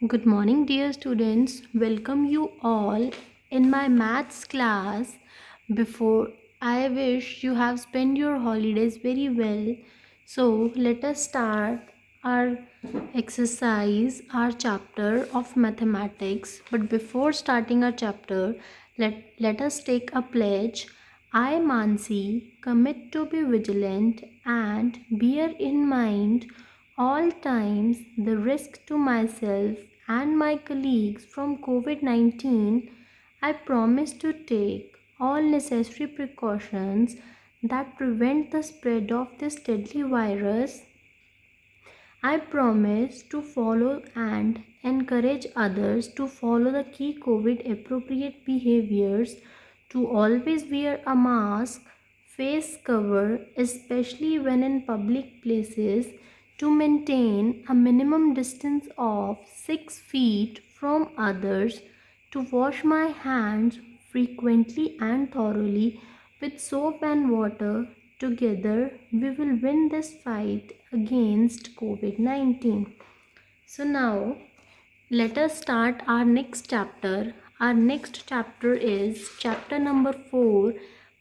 Good morning, dear students. Welcome you all in my maths class. Before I wish you have spent your holidays very well. So, let us start our exercise, our chapter of mathematics. But before starting our chapter, let us take a pledge. I, Mansi, commit to be vigilant and bear in mind all times the risk to myself and my colleagues from COVID 19. I promise to take all necessary precautions that prevent the spread of this deadly virus. I promise to follow and encourage others to follow the key COVID appropriate behaviors, to always wear a mask, face cover, especially when in public places, to maintain a minimum distance of 6 feet from others, to wash my hands frequently and thoroughly with soap and water. Together, we will win this fight against COVID 19. So, now let us start our next chapter. Our next chapter is chapter number 4,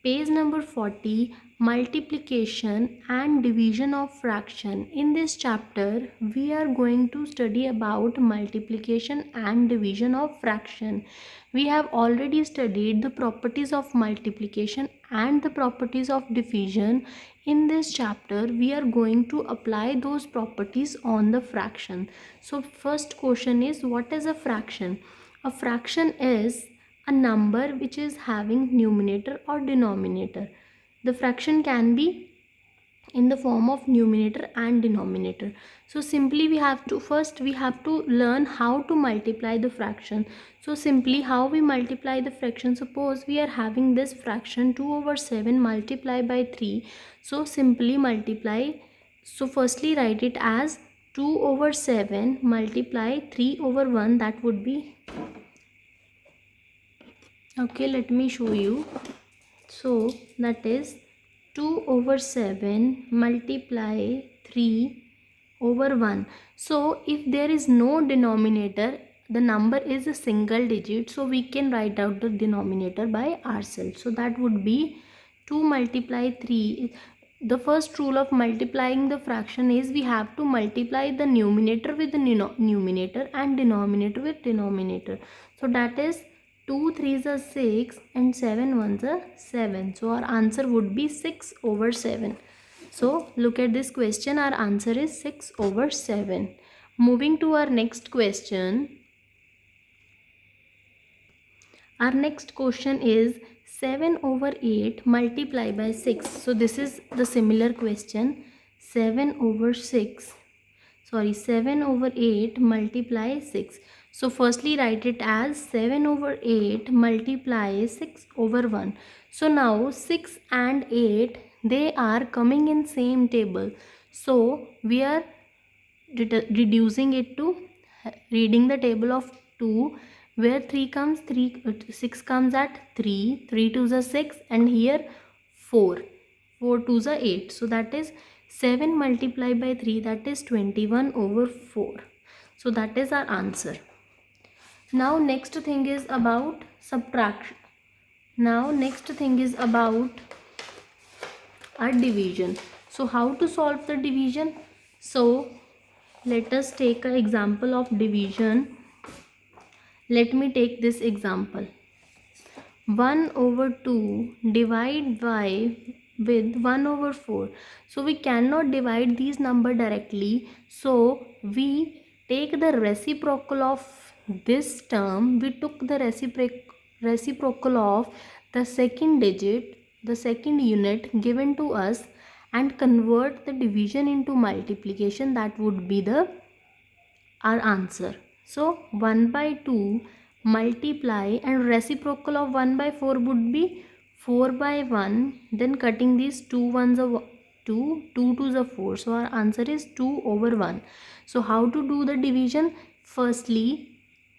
page number 40, multiplication and division of fraction. In this chapter, we are going to study about multiplication and division of fraction. We have already studied the properties of multiplication and the properties of division. In this chapter, we are going to apply those properties on the fraction. So first question is, what is a fraction? A fraction is a number which is having numerator or denominator. The fraction can be in the form of numerator and denominator. So simply we have to learn how to multiply the fraction. So simply how we multiply the fraction, suppose we are having this fraction 2 over 7 multiplied by 3. So simply multiply, so firstly write it as 2 over 7 multiply 3 over 1, that would be, okay, let me show you. So that is 2 over 7 multiply 3 over 1. So if there is no denominator, the number is a single digit, so we can write out the denominator by ourselves. So that would be 2 multiply 3. The first rule of multiplying the fraction is we have to multiply the numerator with the numerator and denominator with denominator. So that is 2 3s are 6 and 7 1s are 7. So our answer would be 6 over 7. So look at this question, our answer is 6 over 7. Moving to our next question. Our next question is 7 over 8 multiply by 6. So this is the similar question. 7 over 8 multiply 6. So firstly write it as 7 over 8 multiply 6 over 1. So now 6 and 8, they are coming in same table. So we are reducing it to reading the table of 2, where 6 comes at 3, 3 2s are 6, and here 4 2s are 8. So that is 7 multiplied by 3, that is 21 over 4. So that is our answer. Now next thing is about subtraction. Now next thing is about our division. So how to solve the division? So let us take an example of division. Let me take this example. 1 over 2 divide by with 1 over 4. So we cannot divide these number directly. So we take the reciprocal of this term. We took the reciprocal of the second digit, the second unit given to us, and convert the division into multiplication. That would be our answer. So 1 by 2 multiply, and reciprocal of 1 by 4 would be 4 by 1. Then cutting these 2 ones are 2, 2 twos are 4. So our answer is 2 over 1. So how to do the division? Firstly,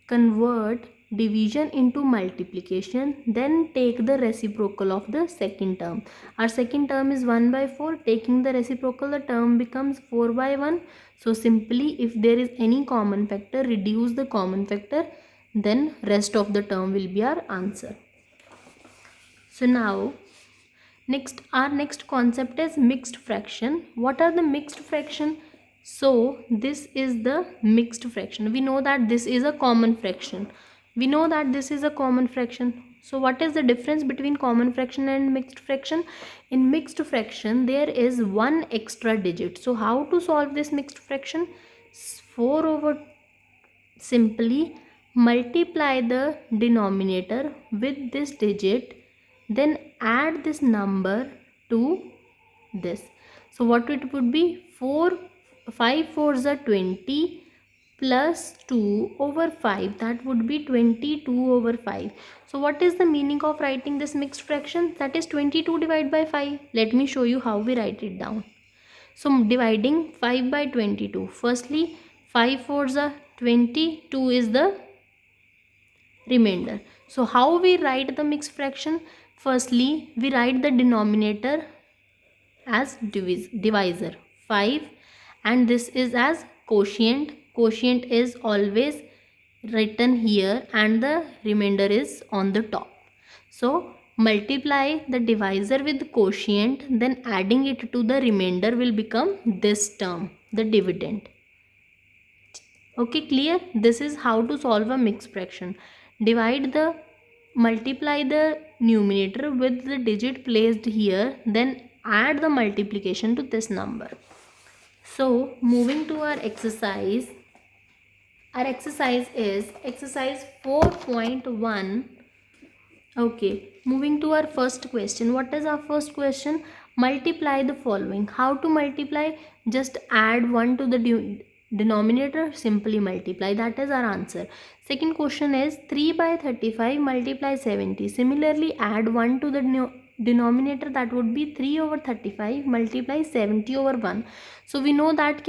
convert division into multiplication, then take the reciprocal of the second term. Our second term is 1 by 4. Taking the reciprocal, the term becomes 4 by 1. So simply, if there is any common factor, reduce the common factor, then rest of the term will be our answer. So now our next concept is mixed fraction. What are the mixed fraction? So this is the mixed fraction. We know that this is a common fraction. So what is the difference between common fraction and mixed fraction? In mixed fraction, there is one extra digit. So how to solve this mixed fraction? 4 over, simply multiply the denominator with this digit, then add this number to this. So what it would be? 5 4s are 20 plus 2 over 5, that would be 22 over 5. So what is the meaning of writing this mixed fraction? That is 22 divided by 5. Let me show you how we write it down. So dividing 5 by 22. Firstly, 5 4s are 20, 2 is the remainder. So how we write the mixed fraction? Firstly, we write the denominator as divisor 5, and this is as quotient. Quotient is always written here and the remainder is on the top. So multiply the divisor with quotient, then adding it to the remainder will become this term, the dividend. Okay, clear? This is how to solve a mixed fraction. Multiply the numerator with the digit placed here, then add the multiplication to this number. So moving to our exercise is exercise 4.1. Okay, moving to our first question. What is our first question? Multiply the following. How to multiply? Just add 1 to the denominator, simply multiply. That is our answer. Second question is 3 by 35 multiply 70. Similarly, add 1 to the denominator, that would be 3 over 35 multiply 70 over 1. So we know that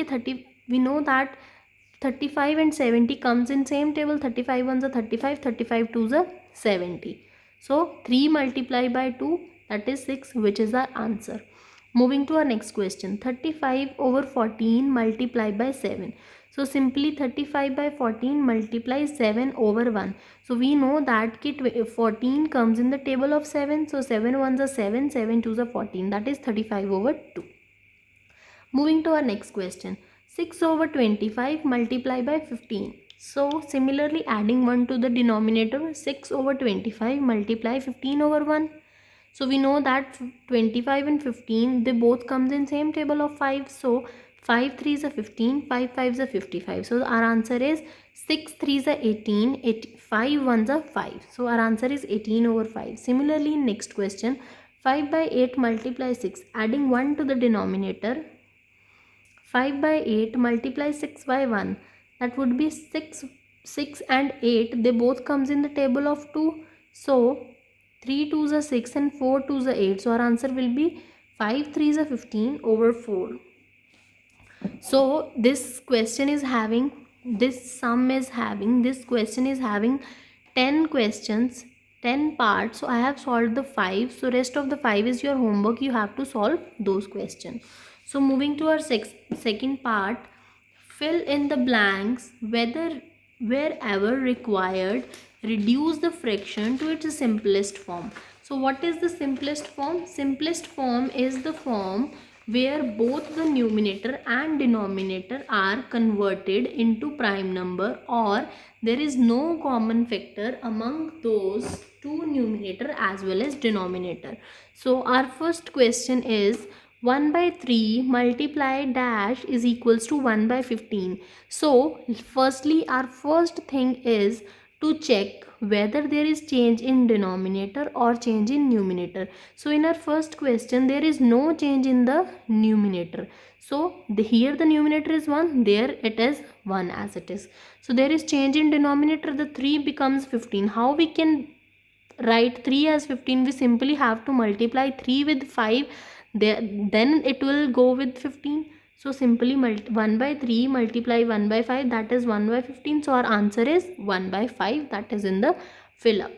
35 and 70 comes in same table. 35 ones are 35, 35 twos are 70. So 3 multiplied by 2, that is 6, which is our answer. Moving to our next question. 35 over 14 multiplied by 7. So simply 35 by 14 multiply 7 over 1. So we know that 14 comes in the table of 7. So 7 ones are 7, 7 twos are 14. That is 35 over 2. Moving to our next question. 6 over 25 multiplied by 15. So similarly, adding 1 to the denominator, 6 over 25 multiply 15 over 1. So we know that 25 and 15, they both comes in same table of 5. So 5 3s are 15, 5 5s are 55. So our answer is 6 3s are 18, 5 1s are 5. So our answer is 18 over 5. Similarly, next question, 5 by 8 multiply 6. Adding 1 to the denominator, 5 by 8 multiply 6 by 1. That would be 6 and 8. They both comes in the table of 2. So 3 2s are 6 and 4 2s are 8. So our answer will be 5 3s are 15 over 4. So this question is having 10 questions, 10 parts. So I have solved the 5. So rest of the 5 is your homework. You have to solve those questions. So moving to our second part, fill in the blanks wherever required. Reduce the fraction to its simplest form. So what is the simplest form? Simplest form is the form where both the numerator and denominator are converted into prime number, or there is no common factor among those two, numerator as well as denominator. So our first question is 1 by 3 multiply dash is equals to 1 by 15. So firstly, our first thing is to check whether there is change in denominator or change in numerator. So in our first question, there is no change in the numerator. So here the numerator is 1, there it is 1 as it is. So there is change in denominator, the 3 becomes 15. How we can write 3 as 15? We simply have to multiply 3 with 5, then it will go with 15. So simply 1 by 3 multiply 1 by 5, that is 1 by 15. So our answer is 1 by 5, that is in the fill up.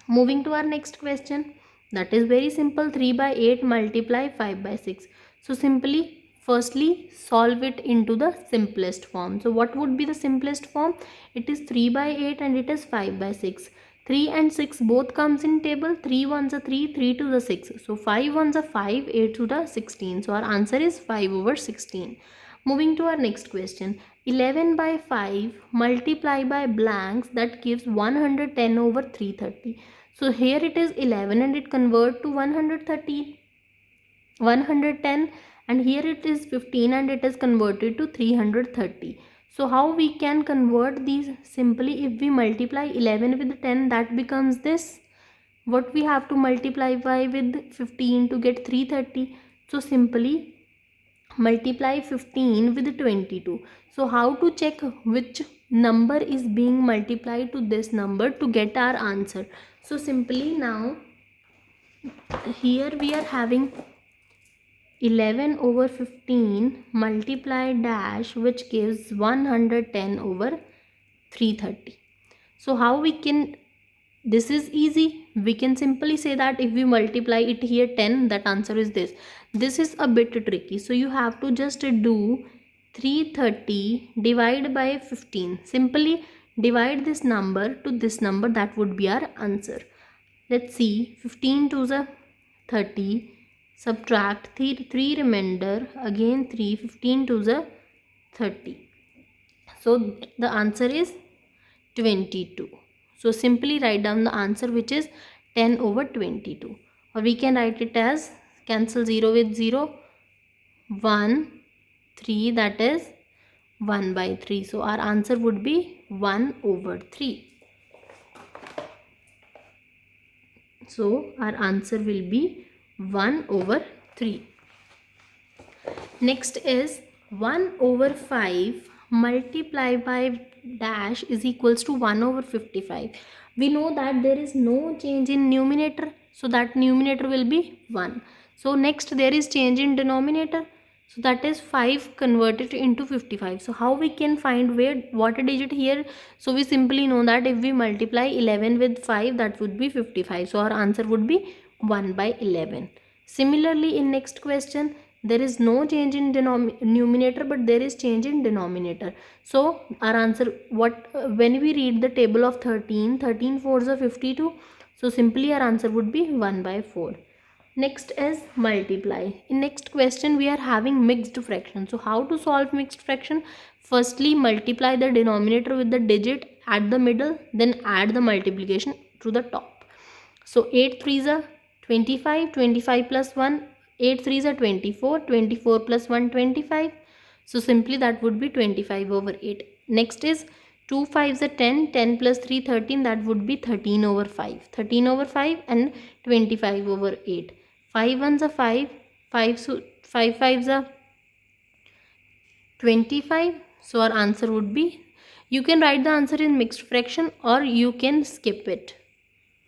Moving to our next question, that is very simple. 3 by 8 multiply 5 by 6. So simply firstly solve it into the simplest form. So what would be the simplest form? It is 3 by 8 and it is 5 by 6. 3 and 6 both comes in table. 3 ones are 3, 3 to the 6. So 5 ones are 5, 8 to the 16. So our answer is 5 over 16. Moving to our next question. 11 by 5 multiply by blanks, that gives 110 over 330. So here it is 11 and it convert to 110, and here it is 15 and it is converted to 330. So how we can convert these? Simply if we multiply 11 with 10, that becomes this. What we have to multiply by with 15 to get 330? So simply multiply 15 with 22. So how to check which number is being multiplied to this number to get our answer? So simply now here we are having 11 over 15 multiply dash, which gives 110 over 330. So how we can, this is easy. We can simply say that if we multiply it here 10, that answer is this. This is a bit tricky. So you have to just do 330 divide by 15. Simply divide this number to this number, that would be our answer. Let's see, 15 to the 30, subtract 3 remainder, again 3, 15 to the 30. So the answer is 22. So simply write down the answer, which is 10 over 22. Or we can write it as, cancel 0 with 0, 1, 3, that is 1 by 3. So our answer would be 1 over 3. So our answer will be 1 over 3. Next is 1 over 5 multiply by dash is equals to 1 over 55. We know that there is no change in numerator, so that numerator will be 1. So next there is change in denominator, so that is 5 converted into 55. So how we can find what digit here? So we simply know that if we multiply 11 with 5, that would be 55. So our answer would be 1 by 11. Similarly, in next question, there is no change in numerator, but there is change in denominator. So our answer, when we read the table of 13, 13 fours are 52. So simply our answer would be 1 by 4. Next is multiply. In next question we are having mixed fraction. So how to solve mixed fraction? Firstly multiply the denominator with the digit at the middle, then add the multiplication to the top. So 8 3s are 25, 25 plus 1, 8 3s are 24, 24 plus 1 25. So simply that would be 25 over 8. Next is 2 5s are 10, 10 plus 3 13, that would be 13 over 5. 13 over 5 and 25 over 8. 5 1s are 5, 5 5s are 25. So our answer would be, you can write the answer in mixed fraction or you can skip it.